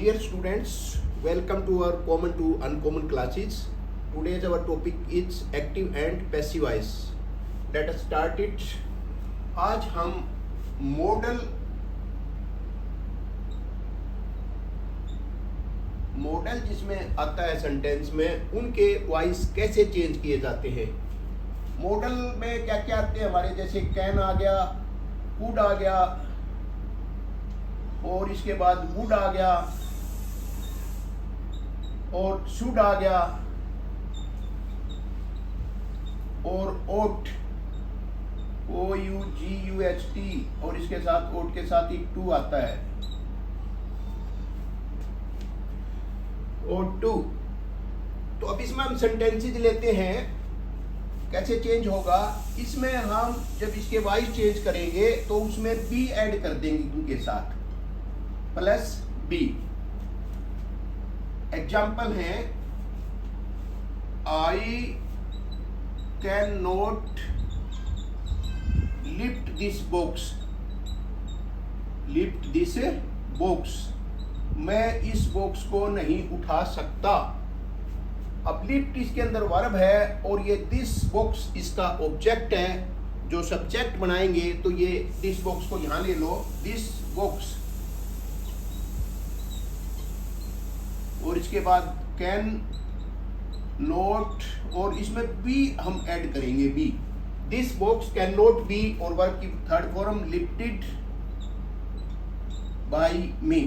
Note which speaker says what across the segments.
Speaker 1: Dear students, welcome to our common to uncommon classes. Today's our topic is active and passive voice. Let us start it. आज हम model जिसमें आता है sentence में उनके voice कैसे चेंज किए जाते हैं। मॉडल में क्या क्या आते हैं हमारे, जैसे कैन आ गया, कुड आ गया और इसके बाद वुड आ गया और शुड आ गया और ओट OUGUHT और इसके साथ ओट के साथ ही टू आता है और टू। तो अब इसमें हम सेंटेंसेस लेते हैं, कैसे चेंज होगा। इसमें हम जब इसके वॉइस चेंज करेंगे तो उसमें बी ऐड कर देंगे इनके साथ, प्लस बी। एग्जाम्पल है I can not lift this box, lift this box, मैं इस बॉक्स को नहीं उठा सकता। अब लिफ्ट इसके अंदर वर्ब है और ये दिस बॉक्स इसका ऑब्जेक्ट है। जो सब्जेक्ट बनाएंगे तो ये दिस बॉक्स को यहां ले लो, दिस बॉक्स, और इसके बाद कैन नॉट और इसमें बी हम ऐड करेंगे, B. This box can not be और वर्ब की third form lifted by me.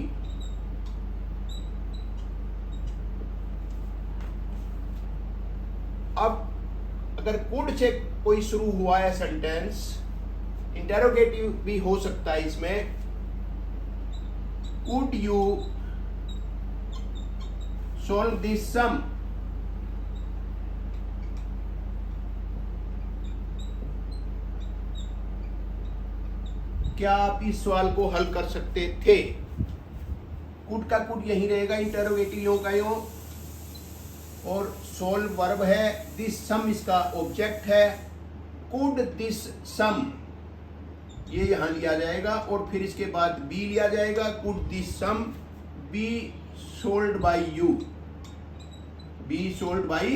Speaker 1: अब अगर कुड से कोई शुरू हुआ है सेंटेंस, इंटेरोगेटिव भी हो सकता है इसमें। कुड यू सॉल्व दिस सम, क्या आप इस सवाल को हल कर सकते थे। कुड का कुड यही रहेगा, इंटेरोगेटिव यों का यों, और सोल्व वर्ब है, दिस सम इसका ऑब्जेक्ट है। कुड दिस सम ये यहां लिया जाएगा और फिर इसके बाद बी लिया जाएगा। Could this some be sold by you, be sold by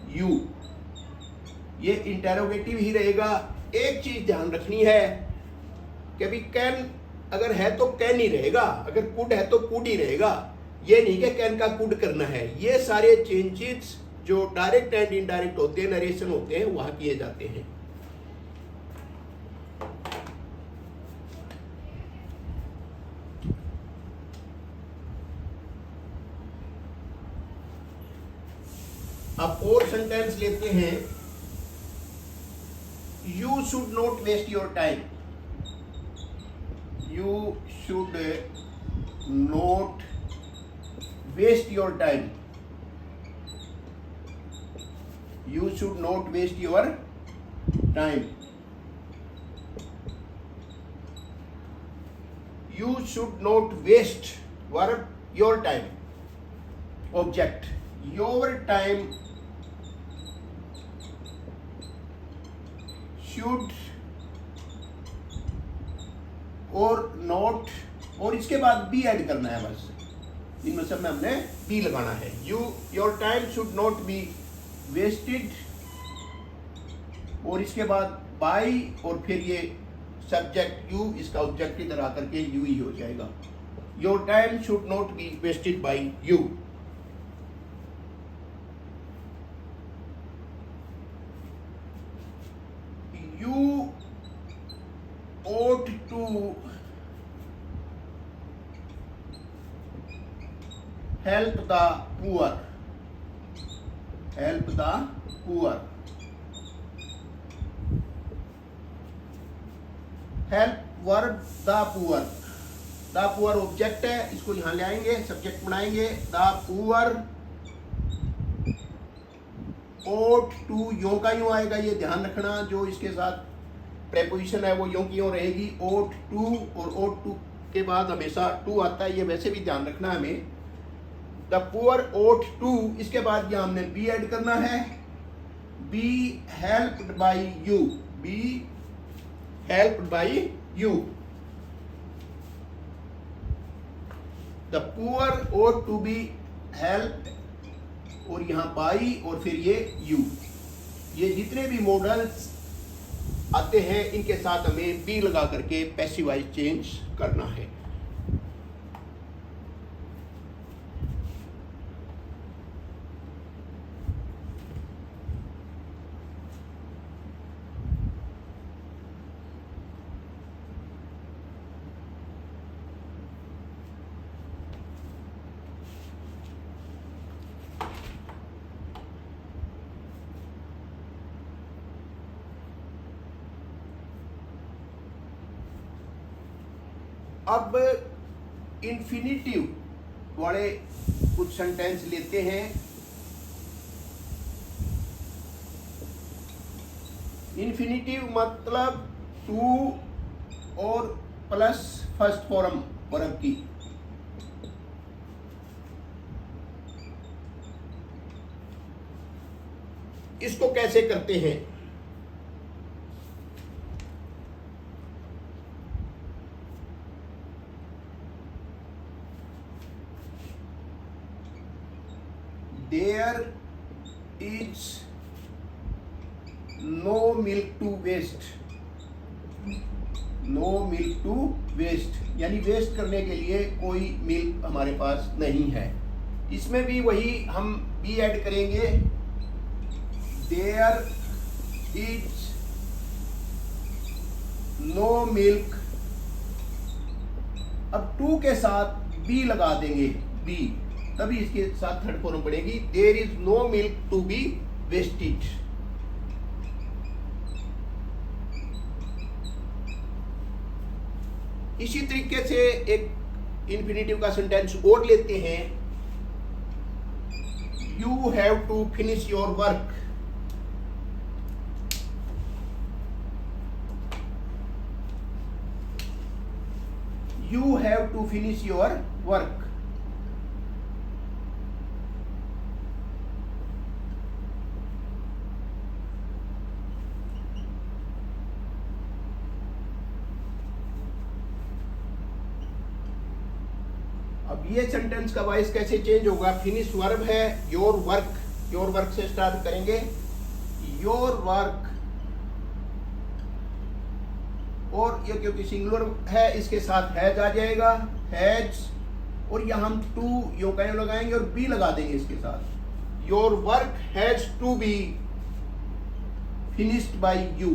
Speaker 1: you, ये इंटेरोगेटिव ही रहेगा। एक चीज ध्यान रखनी है कि अभी कैन अगर है तो कैन ही रहेगा, अगर कुड है तो कुड ही रहेगा। ये नहीं कि कैन का कुड करना है। ये सारे चेंजेस जो डायरेक्ट एंड इनडायरेक्ट होते हैं, नरेशन होते हैं, वहां किए जाते हैं। अब और सेंटेंस लेते हैं। You should not waste your time, you should not waste your time, you should not waste your time, you should not waste verb your time, object your time should और नॉट और इसके बाद B Ed करना है। बस इनमें सब में हमने बी लगाना है। Your time should not be wasted और इसके बाद बाय और फिर ये सब्जेक्ट यू, इसका ऑब्जेक्ट इधर आकर के यू ही हो जाएगा। Your time should not be wasted by you. You ought to help the poor, help the poor, help verb the poor, the poor object है, इसको यहां ले आएंगे, सब्जेक्ट बनाएंगे। the poor ought to यों का यों आएगा, ये ध्यान रखना। जो इसके साथ प्रेपोजिशन है वो यों की यों रहेगी। ought to और ought to के बाद हमेशा टू आता है, ये वैसे भी ध्यान रखना हमें। द पुअर ought to, इसके बाद यहाँ हमने बी ऐड करना है। Be helped bye you, be helped bye you. The poor और टू बी हेल्प, और यहाँ बाई और फिर ये यू। ये जितने भी मॉडल्स आते हैं इनके साथ हमें बी लगा करके पैसिवाइज चेंज करना है। अब इन्फिनिटिव वाले कुछ सेंटेंस लेते हैं। इन्फिनिटिव मतलब टू और प्लस फर्स्ट फॉर्म वर्ब की। इसको कैसे करते हैं? There is no milk to waste. No milk to waste यानी वेस्ट करने के लिए कोई मिल्क हमारे पास नहीं है। इसमें भी वही हम भी ऐड करेंगे। There is no milk। अब टू के साथ बी लगा देंगे, बी, तभी इसके साथ थर्ड फॉर्म पड़ेगी। There is no milk to be wasted. इसी तरीके से एक इन्फिनिटिव का सेंटेंस और लेते हैं। You have to finish your work. You have to finish your work. अब ये सेंटेंस का वॉइस कैसे चेंज होगा? फिनिश वर्ब है, योर वर्क, योर वर्क से स्टार्ट करेंगे। योर वर्क, और ये क्योंकि सिंगुलर है इसके साथ हैज आ जाएगा, हैज, और यहाँ हम टू यो कैन लगाएंगे और बी लगा देंगे इसके साथ। Your work has to be finished by you.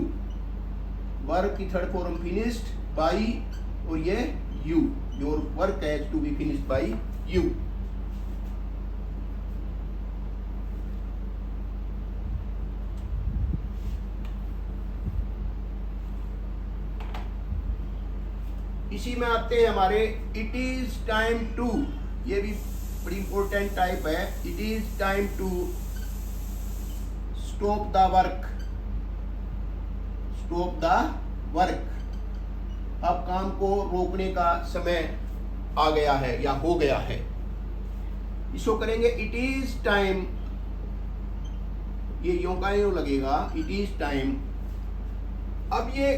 Speaker 1: Work की थर्ड फॉर्म फिनिश्ड बाय, और ये you. Your work has to be finished by you. इसी में आते हैं हमारे इट इज टाइम टू। ये भी बड़ी इंपॉर्टेंट टाइप है। It is time to stop the work. Stop the work, अब काम को रोकने का समय आ गया है या हो गया है। इसको करेंगे इट इज टाइम, ये यों का यों लगेगा, इट इज टाइम। अब ये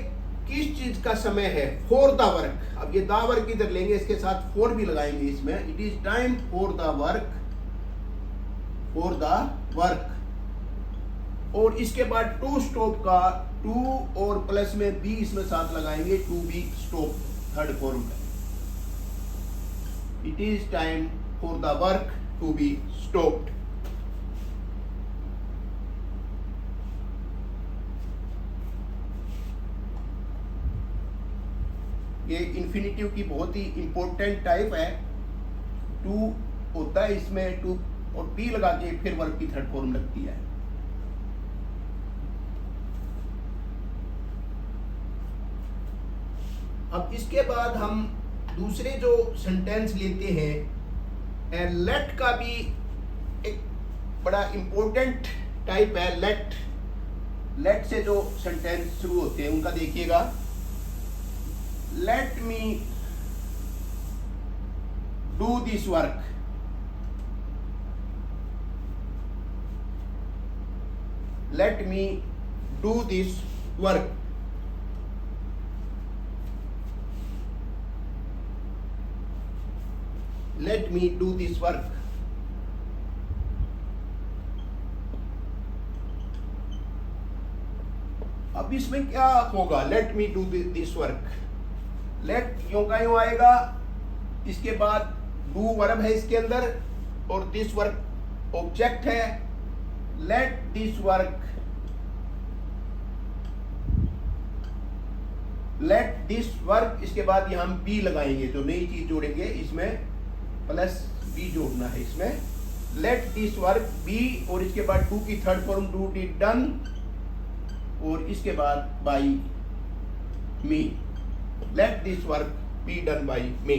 Speaker 1: किस चीज का समय है? For the work. अब ये द वर्क इधर लेंगे, इसके साथ फॉर भी लगाएंगे इसमें। It is time for the work, for the work. और इसके बाद टू स्टॉप का टू और प्लस में बी इसमें साथ लगाएंगे, to be stop, third form है। It is time for the work to be stopped. ये इन्फिनिटिव की बहुत ही इंपॉर्टेंट टाइप है। टू होता है इसमें, टू और बी लगा के फिर वर्ब की थर्ड फॉर्म लगती है। अब इसके बाद हम दूसरे जो सेंटेंस लेते हैं, लेट का भी एक बड़ा इंपॉर्टेंट टाइप है। लेट, लेट से जो सेंटेंस शुरू होते हैं उनका देखिएगा। Let me do this work. Let me do this work. Let me do this work. अब इसमें क्या होगा, let me do this work, let यूं का यूं आएगा, इसके बाद डू वर्ब है इसके अंदर और दिस वर्क ऑब्जेक्ट है। Let this work, let this work, इसके बाद यहां हम बी लगाएंगे, जो नई चीज जोड़ेंगे इसमें प्लस बी जोड़ना है इसमें। लेट दिस वर्क बी और इसके बाद डू की third form do did done और इसके बाद by me. Let this work be done by me.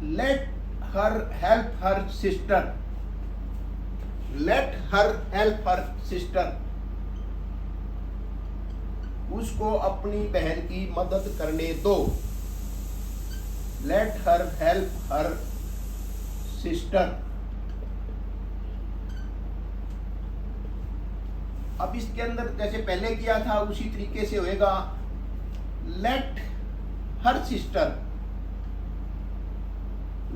Speaker 1: Let her help her sister, let her help her sister, उसको अपनी बहन की मदद करने दो। Let her help her sister. अब इसके अंदर जैसे पहले किया था उसी तरीके से होएगा। Late her sister,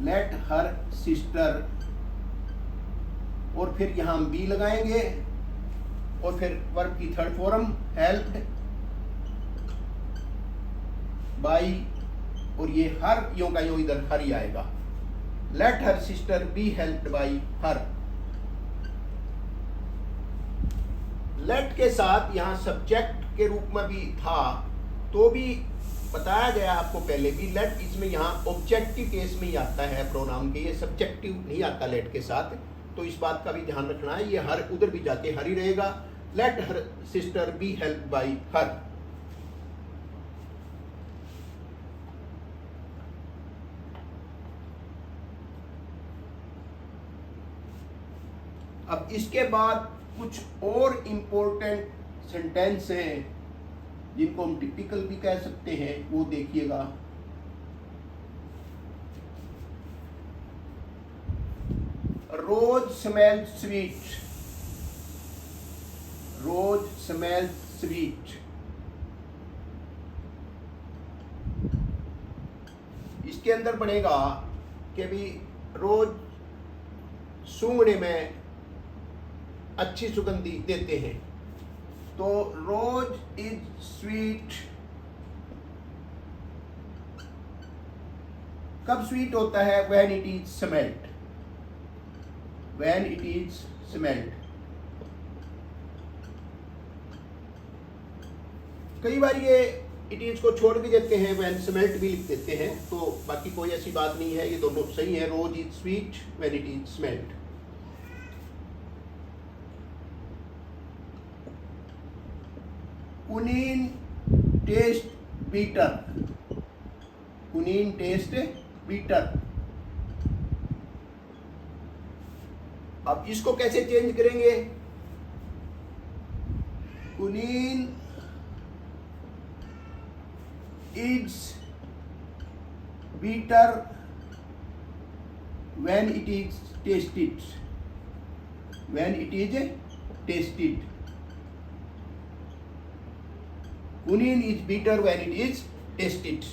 Speaker 1: late her sister और फिर यहां बी लगाएंगे और फिर वर्ब की थर्ड फॉर्म हेल्प बाई और ये हर यूं का यूं इधर हर ही आएगा। Let her sister be helped by her. Let के साथ यहां सब्जेक्ट के रूप में भी था तो भी बताया गया आपको पहले भी। लेट इसमें यहाँ ऑब्जेक्टिव केस में ही आता है प्रोनाउन के, ये सब्जेक्टिव नहीं आता लेट के साथ, तो इस बात का भी ध्यान रखना है। ये हर उधर भी जाके हर ही रहेगा। Late her sister B help by her. अब इसके बाद कुछ और इंपॉर्टेंट सेंटेंस हैं जिनको हम टिपिकल भी कह सकते हैं, वो देखिएगा। रोज स्मेल स्वीट, रोज स्मेल स्वीट। इसके अंदर बनेगा कि भी रोज सूंघने में अच्छी सुगंधी देते हैं, तो रोज इज स्वीट। कब स्वीट होता है? When it is smelled, when it is smelled. कई बार ये इट इज को छोड़ भी देते हैं, व्हेन स्मेल्ड भी लिख देते हैं, तो बाकी कोई ऐसी बात नहीं है, ये दोनों सही है। Rose is sweet, when it is smelled. Quinine taste bitter, quinine taste bitter. अब इसको कैसे चेंज करेंगे? Quinine is bitter when it is tasted, when it is tasted. Quinine is bitter when it is tasted.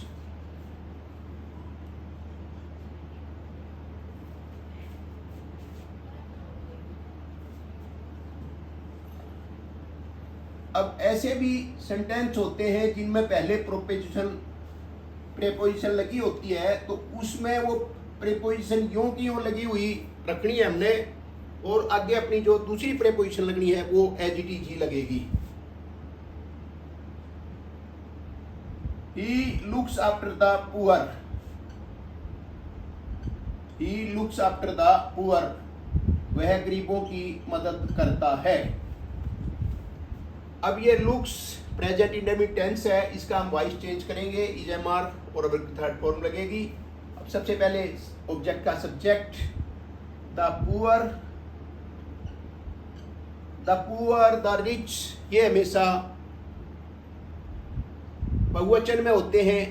Speaker 1: अब ऐसे भी sentence होते हैं जिनमें पहले प्रेपोजिशन लगी होती है, तो उसमें वो प्रेपोजिशन यूं की यूं लगी हुई रखनी है हमने, और आगे अपनी जो दूसरी प्रेपोजिशन लगनी है वो एज इट इज ही लगेगी। He looks after the poor, he looks after the poor, वह गरीबों की मदद करता है। अब ये looks प्रेजेंट इंडेफिनिट टेंस है, इसका हम वॉइस चेंज करेंगे, इज एम आर और अब थर्ड फॉर्म लगेगी। अब सबसे पहले ऑब्जेक्ट का subject, the poor, the poor, the rich, ये हमेशा बहुवचन में होते हैं,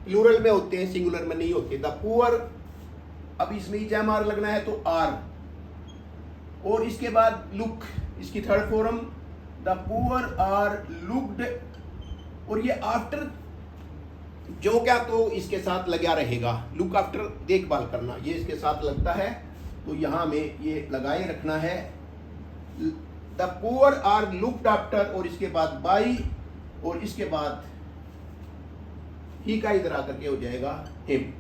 Speaker 1: प्लूरल में होते हैं, सिंगुलर में नहीं होते। द पुअर अब इसमें ही जैमार लगना है तो आर, और इसके बाद लुक, इसकी third form, the poor are looked, और ये आफ्टर जो क्या तो इसके साथ लगा रहेगा, लुक आफ्टर देखभाल करना, ये इसके साथ लगता है, तो यहाँ में ये लगाए रखना है, the poor are looked after, और इसके बाद बाई, और इसके बाद ही का इधर आकर के हो जाएगा हिम।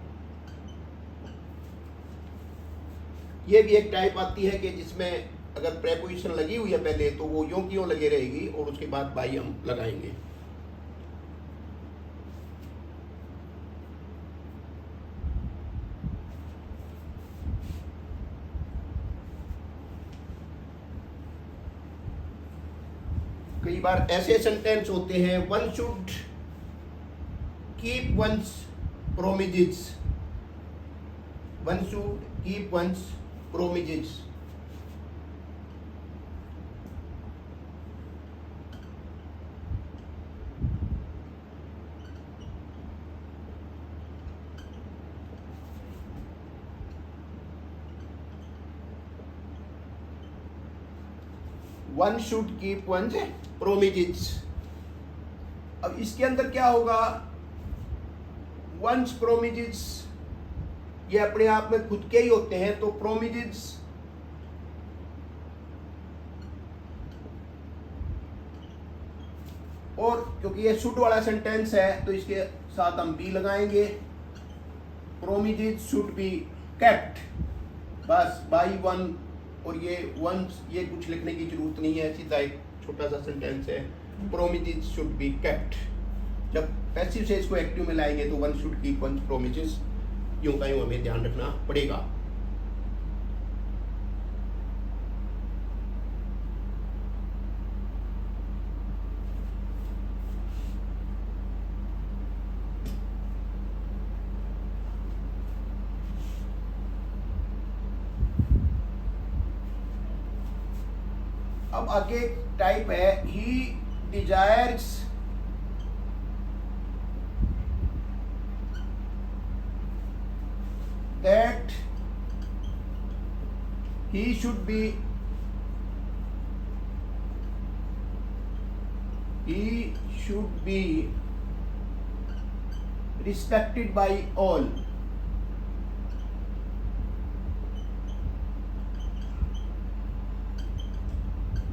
Speaker 1: ये भी एक टाइप आती है कि जिसमें अगर प्रेपोजिशन लगी हुई है पहले तो वो यूं की यूं लगे रहेगी, और उसके बाद बाई हम लगाएंगे। कई बार ऐसे सेंटेंस होते हैं, one should keep one's promises, one should keep one's promises. One should keep one's promises. अब इसके अंदर क्या होगा, वंस प्रोमिजेस ये अपने आप में खुद के ही होते हैं, तो प्रोमिजेस और क्योंकि ये शुड वाला सेंटेंस है तो इसके साथ हम बी लगाएंगे, प्रोमिजेस शुड बी केप्ट, बस बाई वन, और ये वंस ये कुछ लिखने की जरूरत नहीं है, सीधा एक छोटा सा सेंटेंस है, प्रोमिजेस शुड बी केप्ट। जब पैसिव से इसको एक्टिव में लाएंगे तो वन शुड कीप वंस प्रोमिजेस, यूं का यूं हमें ध्यान रखना पड़ेगा। अब आगे टाइप है, he desires that he should be respected by all।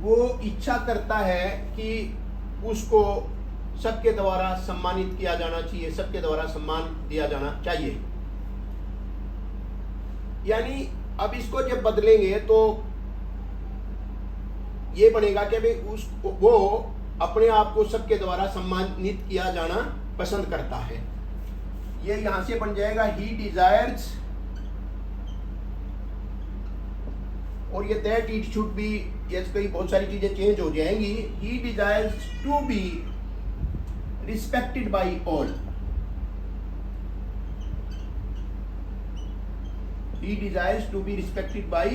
Speaker 1: वो इच्छा करता है कि उसको सबके द्वारा सम्मानित किया जाना चाहिए, सबके द्वारा सम्मान दिया जाना चाहिए। यानी अब इसको जब बदलेंगे तो ये बनेगा कि भाई वो अपने आप को सबके द्वारा सम्मानित किया जाना पसंद करता है। ये यहां से बन जाएगा ही डिजायर्स, और ये दैट इट शुड बी, ये कई बहुत सारी चीजें चेंज हो जाएंगी। He desires to be respected by all, he desires to be respected by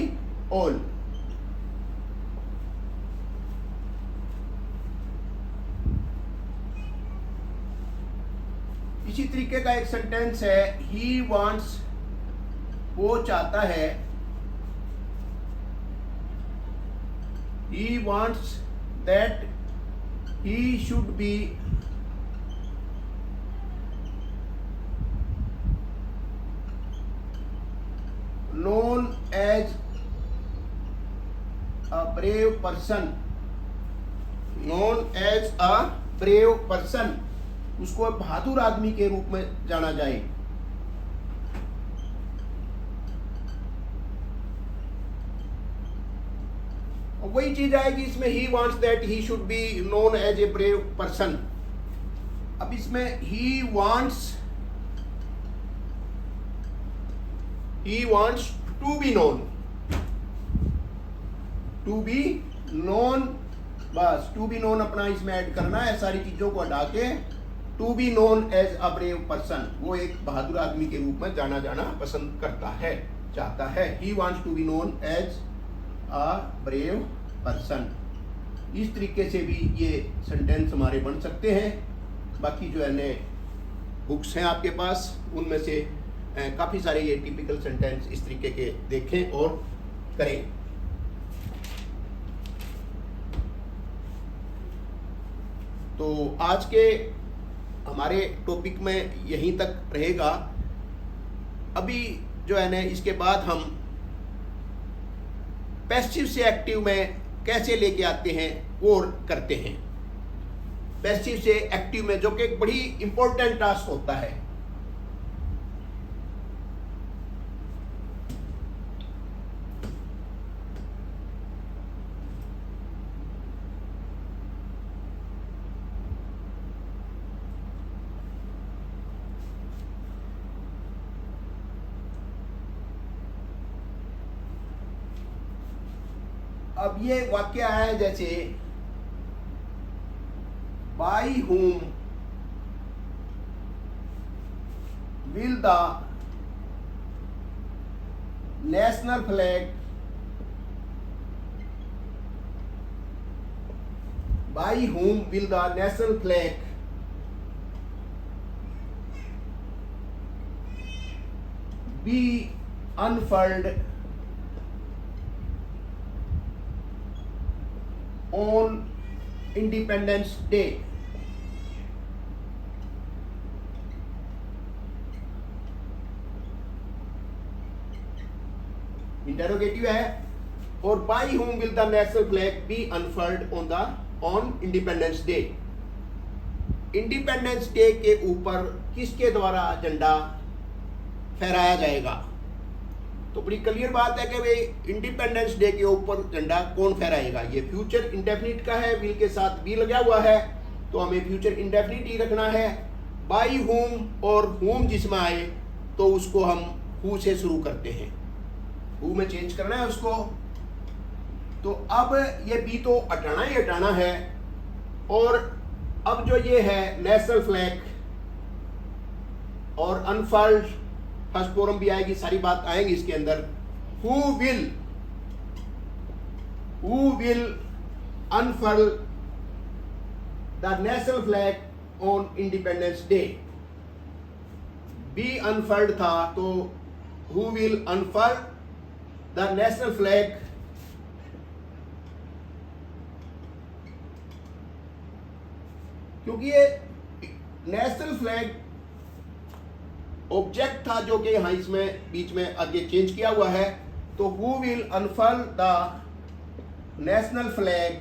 Speaker 1: all। इसी तरीके का एक सेंटेंस है, he wants, वो चाहता है, he wants that he should be known as a brave person, known as a brave person, उसको बहादुर आदमी के रूप में जाना जाए। और वही चीज आएगी इसमें, he wants that he should be known as a brave person। अब इसमें he wants to be known, to be known, बस to be known अपना इसमें ऐड करना है, सारी चीजों को हटा के to be known as a brave person, वो एक बहादुर आदमी के रूप में जाना पसंद करता है, चाहता है। he wants to be known as a brave person। इस तरीके से भी ये सेंटेंस हमारे बन सकते हैं। बाकी जो है ने बुक्स हैं आपके पास, उनमें से काफ़ी सारे ये टिपिकल सेंटेंस इस तरीके के देखें और करें। तो आज के हमारे टॉपिक में यहीं तक रहेगा। अभी जो है ना, इसके बाद हम पैसिव से एक्टिव में कैसे लेके आते हैं वो करते हैं। पैसिव से एक्टिव में, जो कि एक बड़ी इंपॉर्टेंट टास्क होता है। अब ये वाक्य आया है जैसे by whom will the national flag by whom will the national flag be unfurled on Independence Day. Interrogative है। और by whom will the national flag be unfurled on Independence Day. Independence Day के ऊपर किसके द्वारा झंडा फहराया जाएगा? तो बड़ी क्लियर बात है कि भाई इंडिपेंडेंस डे के ऊपर झंडा कौन फहराएगा। ये फ्यूचर इंडेफिनिट का है, विल के साथ बी लगा हुआ है, तो हमें फ्यूचर इंडेफिनिट ही रखना है। बाय whom और whom जिसमें आए तो उसको हम who से शुरू करते हैं, who में चेंज करना है उसको। तो अब ये बी तो हटाना ही हटाना है। और अब जो ये है नेशनल फ्लैग और अनफर्ल्ड, फर्स्ट फॉर्म भी आएगी, सारी बात आएंगी इसके अंदर। Who will unfurl the national flag on Independence Day? Be unfurled था, तो who will unfurl the national flag क्योंकि ये नेशनल फ्लैग ऑब्जेक्ट था जो कि यहां इसमें बीच में आगे चेंज किया हुआ है। तो who will unfurl the national flag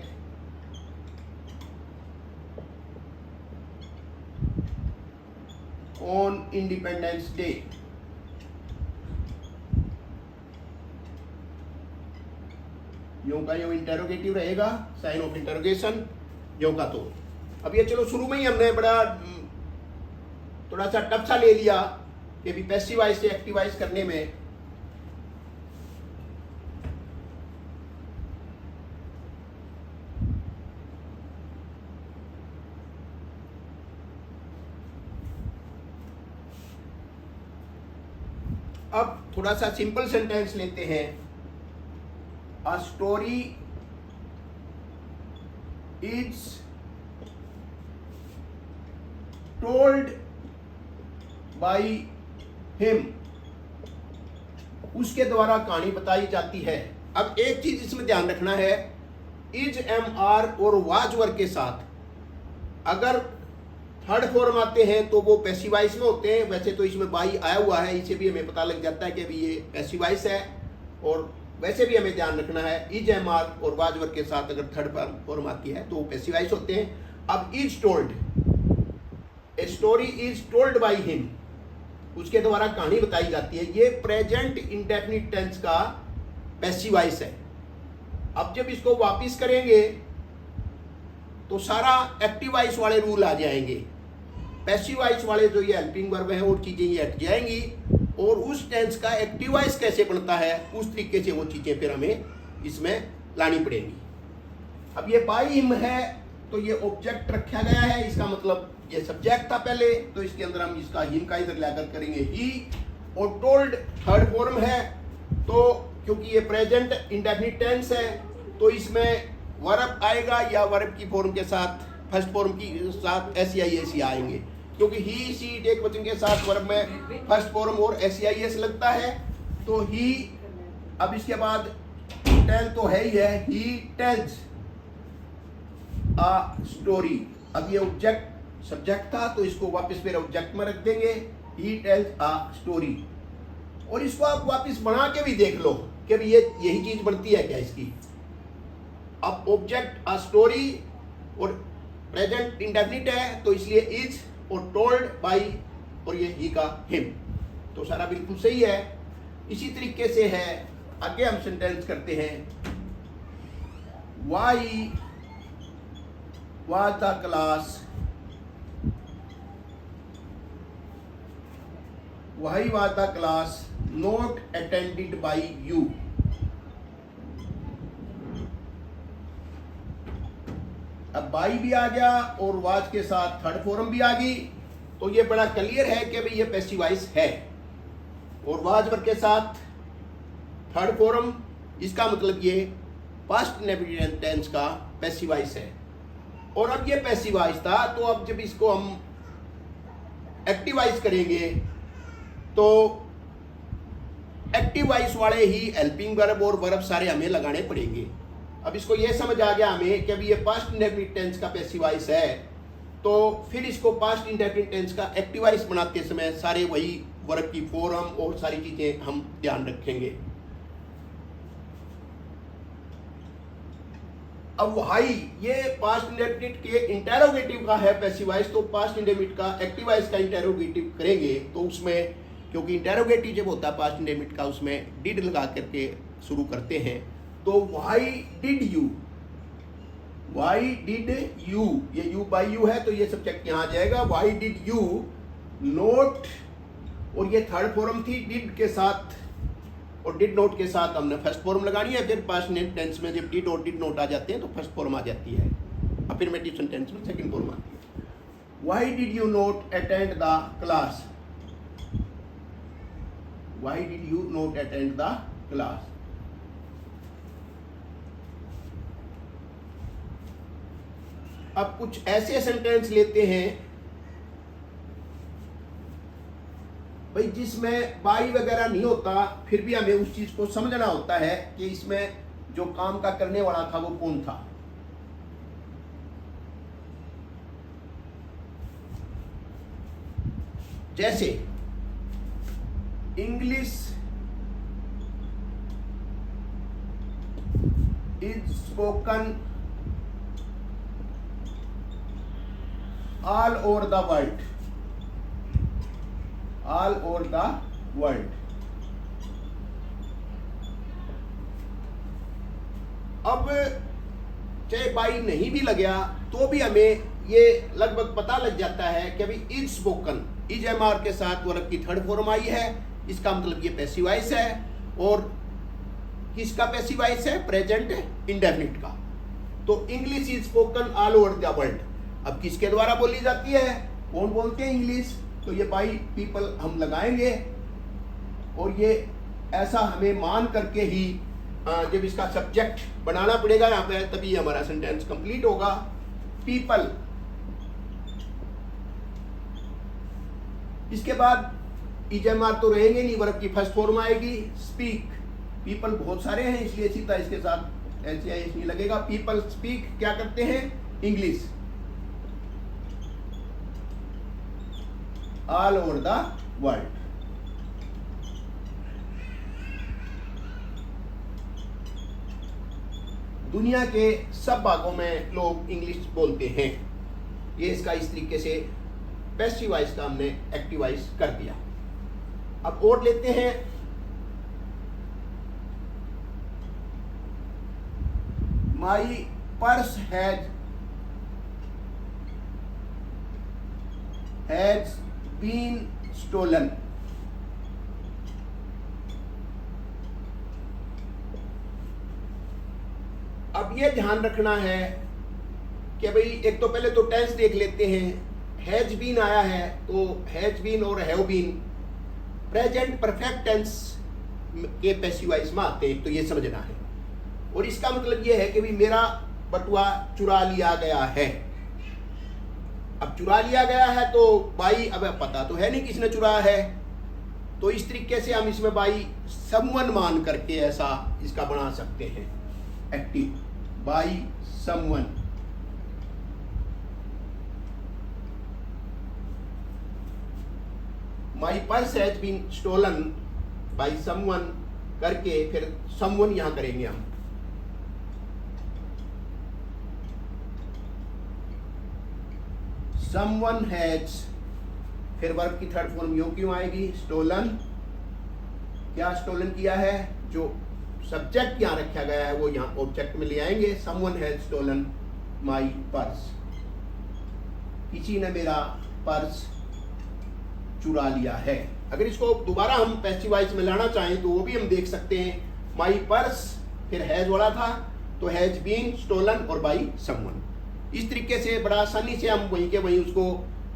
Speaker 1: on independence day. यूं का यूं इंटरोगेटिव रहेगा, साइन ऑफ इंटरोगेशन यूं का। तो अब ये चलो शुरू में ही हमने बड़ा थोड़ा सा टफ सा ले लिया कि भी पैसिवाइज से एक्टिवाइज करने में। अब थोड़ा सा सिंपल सेंटेंस लेते हैं। A story is told by him, उसके द्वारा कहानी बताई जाती है। अब एक चीज इसमें ध्यान रखना है, इज एम आर और वाज वर के साथ अगर थर्ड फॉर्म आते हैं तो वो पैसिवाइज में होते हैं। वैसे तो इसमें बाई आया हुआ है, इसे भी हमें पता लग जाता है कि अभी ये पैसिवाइज है। और वैसे भी हमें ध्यान रखना है, इज एम आर और वाज वर के साथ अगर थर्ड फॉर्म आती है तो वो पैसिवाइज होते हैं। अब is told, a story is told by him, उसके द्वारा कहानी बताई जाती है। ये प्रेजेंट इंडेफिनिट टेंस का पैसिवाइज है। अब जब इसको वापिस करेंगे तो सारा एक्टिवाइज वाले रूल आ जाएंगे। पैसिवाइज वाले जो ये हेल्पिंग वर्ब है और चीजें ये हट जाएंगी, और उस टेंस का एक्टिवाइज कैसे बनता है उस तरीके से वो चीजें फिर हमें इसमें लानी पड़ेंगी। अब ये बाई हिम है तो ये ऑब्जेक्ट रखा गया है, इसका मतलब ये सब्जेक्ट था पहले, तो इसके अंदर हम इसका हिम का इधर लाकर करेंगे ही। और टोल्ड थर्ड फॉर्म है, तो क्योंकि ये प्रेजेंट इंडेफिनिट टेंस है तो इसमें वर्ब आएगा या वर्ब की फॉर्म के साथ फर्स्ट फॉर्म की साथ ऐसी आएंगे। क्योंकि ही सी इट एक वचन के साथ वर्ब में फर्स्ट फॉर्म और SEIS लगता है, तो ही। अब इसके बाद टेल तो है ही है, ही टेल्स अ स्टोरी। अब ये ऑब्जेक्ट सब्जेक्ट था, तो इसको वापस फिर ऑब्जेक्ट में रख देंगे, ही टेल्स अ स्टोरी। और इसको आप वापस बना के भी देख लो कि भी ये यही चीज बनती है क्या इसकी। अब ऑब्जेक्ट अ स्टोरी और प्रेजेंट इंडेफिनिट है, तो इसलिए इज और टोल्ड बाई और ये ही का हिम, तो सारा बिल्कुल सही है। इसी तरीके से है, आगे हम सेंटेंस करते हैं, why was the class, why was the class not attended by you. अब बाई भी आ गया और वाज के साथ थर्ड फॉर्म भी आ गई, तो ये बड़ा क्लियर है कि भाई ये पैसिव वॉइस है। और वाज वर्ब के साथ थर्ड फॉर्म, इसका मतलब ये पास्ट इंडेफिनिट टेंस का पैसिव वॉइस है। और अब ये पैसिव वॉइस था, तो अब जब इसको हम एक्टिव वॉइस करेंगे, तो एक्टिव वॉइस वाले ही हेल्पिंग वर्ब और वर्ब सारे हमें लगाने पड़ेंगे। अब इसको ये समझ आ गया हमें कि अभी ये पास्ट इंडेफिनिट टेंस का पैसिव वॉइस है, तो फिर इसको पास्ट इंडेफिनिट टेंस का एक्टिव वॉइस बनाते समय सारे वही वर्ब की फॉर्म और सारी चीजें हम ध्यान रखेंगे। अब हाई ये पास्ट इंडेफिनिट के इंटेरोगेटिव का है पैसिव वॉइस, तो पास्ट इंडेफिनिट का एक्टिव वॉइस का इंटेरोगेटिव करेंगे, तो उसमें क्योंकि इंटेरोगेटिव जब होता है पास्ट इंडेफिनिट का, उसमें डिड लगा करके शुरू करते हैं। तो why did you, why did you, ये यू बाई यू है, तो ये सब्जेक्ट यहां आ जाएगा, वाई डिड यू नोट, और ये थर्ड फॉर्म थी डिड के साथ, और डिड नोट के साथ हमने फर्स्ट फॉर्म लगानी है। फिर पास्ट टेंस में जब डिड और डिड नोट आ जाते हैं तो फर्स्ट फॉर्म आ जाती है, अफर्मेटिव सेंटेंस में सेकंड फॉर्म आती है। Why did you note attend the class, why did you note attend the class. अब कुछ ऐसे सेंटेंस लेते हैं भाई जिसमें बाई वगैरह नहीं होता, फिर भी हमें उस चीज को समझना होता है कि इसमें जो काम का करने वाला था वो कौन था। जैसे English is spoken all over the world, all over the world. अब चाहे बाई नहीं भी लगा तो भी हमें ये लगभग पता लग जाता है कि अभी इज स्पोकन, इज एमआर के साथ वर्ब की थर्ड फॉर्म आई है, इसका मतलब ये पैसिव वॉइस है। और किसका पैसिव वॉइस है? प्रेजेंट इंडेफिनिट का। तो English is spoken all over the world, अब किसके द्वारा बोली जाती है? कौन बोलते हैं इंग्लिश? तो ये बाई पीपल हम लगाएंगे, और ये ऐसा हमें मान करके ही जब इसका सब्जेक्ट बनाना पड़ेगा यहाँ पे, तभी हमारा सेंटेंस कंप्लीट होगा। पीपल, इसके बाद इजएमआर तो रहेंगे नहीं, वर्ब की फर्स्ट फॉर्म आएगी। स्पीक, पीपल बहुत सारे हैं इसलिए सीधा इसके साथ एसआईएस नहीं लगेगा। पीपल स्पीक क्या करते हैं? English all over the world. दुनिया के सब भागों में लोग इंग्लिश बोलते हैं। ये इसका इस तरीके से पैसिव वॉइस का हमने एक्टिव वॉइस कर दिया। अब और लेते हैं, my purse has been stolen. अब ये ध्यान रखना है कि भाई एक तो पहले तो टेंस देख लेते हैं। हैज बीन आया है तो हैज बीन और have been present perfect tense के पैसिव वॉइस में आते हैं, तो ये समझना है। और इसका मतलब ये है कि भाई मेरा बटुआ चुरा लिया गया है। अब चुरा लिया गया है तो बाई, अब पता तो है नहीं किसने चुराया है, तो इस तरीके से हम इसमें बाई समवन मान करके ऐसा इसका बना सकते हैं active, by someone. My purse has been stolen by someone करके फिर समवन यहां करेंगे हम। समवन हैज, फिर वर्ब की थर्ड फॉर्म यूं क्यों आएगी, स्टोलन। क्या स्टोलन किया है, जो सब्जेक्ट यहां रखा गया है वो यहां ऑब्जेक्ट में ले आएंगे। Someone has stolen my purse, किसी ने मेरा पर्स चुरा लिया है। अगर इसको दोबारा हम पैसिव वॉइस में लाना चाहें तो वो भी हम देख सकते हैं। माई पर्स फिर हैज वाला था तो हैज बीन स्टोलन और बाई समवन। इस तरीके से बड़ा आसानी से हम वहीं के वहीं उसको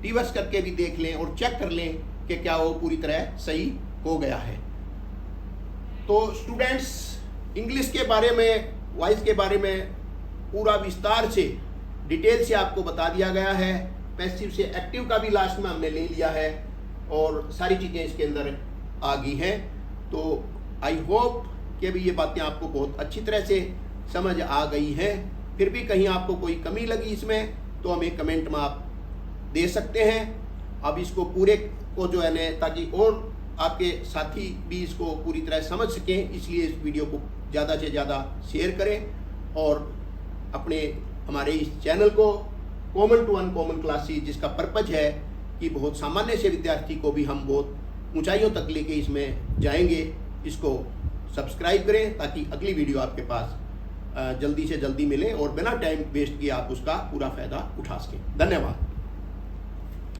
Speaker 1: रिवर्स करके भी देख लें और चेक कर लें कि क्या वो पूरी तरह सही हो गया है। तो स्टूडेंट्स, इंग्लिश के बारे में, वॉइस के बारे में पूरा विस्तार से डिटेल से आपको बता दिया गया है। पैसिव से एक्टिव का भी लास्ट में हमने ले लिया है और सारी चीज़ें इसके अंदर आ गई हैं। तो आई होप कि भी ये बातें आपको बहुत अच्छी तरह से समझ आ गई हैं। फिर भी कहीं आपको कोई कमी लगी इसमें तो हमें कमेंट में आप दे सकते हैं। अब इसको पूरे को जो है ना, ताकि और आपके साथी भी इसको पूरी तरह समझ सकें, इसलिए इस वीडियो को ज़्यादा से ज़्यादा शेयर करें और अपने हमारे इस चैनल को कॉमन टू अनकॉमन क्लासेस, जिसका पर्पज है कि बहुत सामान्य से विद्यार्थी को भी हम बहुत ऊंचाइयों तक लेके इसमें जाएंगे, इसको सब्सक्राइब करें ताकि अगली वीडियो आपके पास जल्दी से जल्दी मिले और बिना टाइम वेस्ट किए आप उसका पूरा फायदा उठा सकें। धन्यवाद।